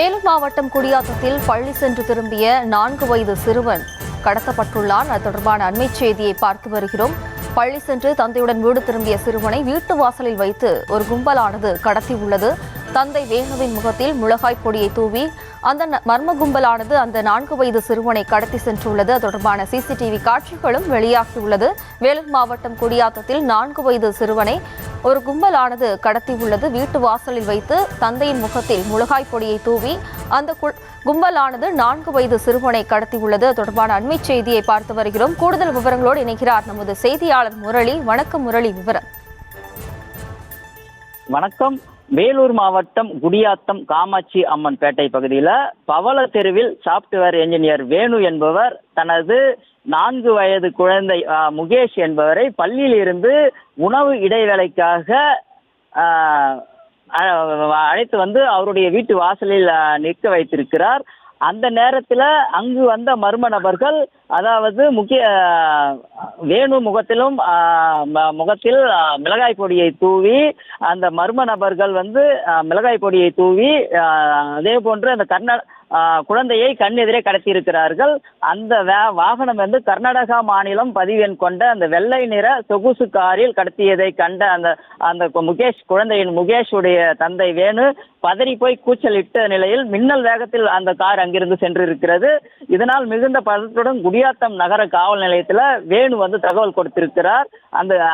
வேலூர் மாவட்டம் குடியாத்தத்தில் பள்ளி சென்று திரும்பிய 4 வயது சிறுவன் கடத்தப்பட்டுள்ளான். அது தொடர்பான அண்மைச் செய்தியை பார்த்து வருகிறோம். பள்ளி சென்று தந்தையுடன் வீடு திரும்பிய சிறுவனை வீட்டு வாசலில் வைத்து ஒரு கும்பலானது கடத்தியுள்ளது. தந்தை வேணுவின் முகத்தில் மிளகாய் பொடியை தூவி அந்த மர்ம கும்பலானது அந்த 4 வயது சிறுவனை கடத்தி சென்றுள்ளது. அது தொடர்பான சிசிடிவி காட்சிகளும் வெளியாகியுள்ளது. வேலூர் மாவட்டம் குடியாத்தத்தில் 4 வயது சிறுவனை ஒரு கும்பலானது கடத்தியுள்ளது. வீட்டு வாசலில் வைத்து தந்தையின் முகத்தில் மிளகாய் பொடியை தூவி அந்த கும்பலானது 4 வயது சிறுவனை கடத்தியுள்ளது. தொடர்பான அண்மைச் செய்தியை பார்த்து வருகிறோம். கூடுதல் விவரங்களோடு இணைகிறார் நமது செய்தியாளர் முரளி. வணக்கம் முரளி, விவரம். வணக்கம். வேலூர் மாவட்டம் குடியாத்தம் காமாட்சி அம்மன் பேட்டை பகுதியில் பவள தெருவில் சாப்ட்வேர் என்ஜினியர் வேணு என்பவர் தனது 4 வயது குழந்தை முகேஷ் என்பவரை பள்ளியில் இருந்து உணவு இடைவேளைக்காக அழைத்து வந்து அவருடைய வீட்டு வாசலில் நிற்க வைத்திருக்கிறார். அந்த நேரத்தில் அங்கு வந்த மர்ம நபர்கள், அதாவது வேணு முகத்தில் மிளகாய் பொடியை தூவி அந்த மர்ம நபர்கள் வந்து மிளகாய் பொடியை தூவி அதே போன்று அந்த குழந்தையை கண்ணெதிரே கடத்தியிருக்கிறார்கள். அந்த வாகனம் வந்து கர்நாடகா மாநிலம் பதிவெண் கொண்ட அந்த வெள்ளை நிற சொகுசு காரில் கடத்தியதை கண்ட அந்த முகேஷுடைய தந்தை வேணு பதறி போய் கூச்சலிட்ட நிலையில் மின்னல் வேகத்தில் அந்த கார் அங்கிருந்து சென்றிருக்கிறது. இதனால் மிகுந்த பதத்துடன் குடியாத்தம் நகர காவல் நிலையத்தில் வேணு வந்து தகவல் கொடுத்திருக்கிறார்.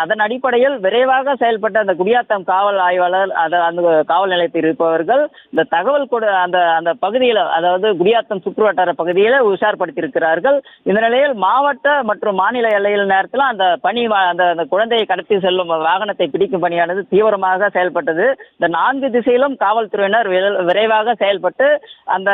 அதன் அடிப்படையில் விரைவாக செயல்பட்ட அந்த குடியாத்தம் காவல் ஆய்வாளர் அந்த காவல் நிலையத்தில் இருப்பவர்கள் இந்த தகவல் அந்த பகுதியில், அதாவது குடியாத்தம் சுற்றுவட்டார பகுதியில் உஷார்படுத்தியிருக்கிறார்கள். இந்த நிலையில் மாவட்ட மற்றும் மாநில எல்லையில் நேரத்தில் அந்த குழந்தையை கடத்தி செல்லும் வாகனத்தை பிடிக்கும் பணியானது தீவிரமாக செயல்பட்டது. இந்த 4 திசையிலும் காவல்துறையினர் விரைவாக செயல்பட்டு அந்த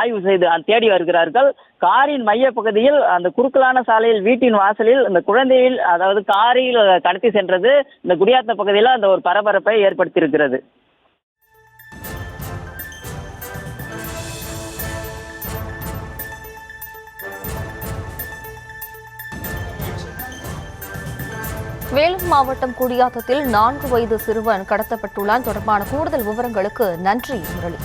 ஆய்வு செய்து தேடி வருகிறார்கள். காரின் மைய பகுதியில் அந்த குறுக்கலான சாலையில் வீட்டின் வாசலில் இந்த குழந்தையில், அதாவது காரில் கடத்தி சென்றது இந்த குடியாத்த பகுதியில் அந்த ஒரு பரபரப்பை ஏற்படுத்தியிருக்கிறது. வேலூர் மாவட்டம் குடியாத்தத்தில் 4 வயது சிறுவன் கடத்தப்பட்டுள்ளான். தொடர்பான கூடுதல் விவரங்களுக்கு நன்றி முரளி.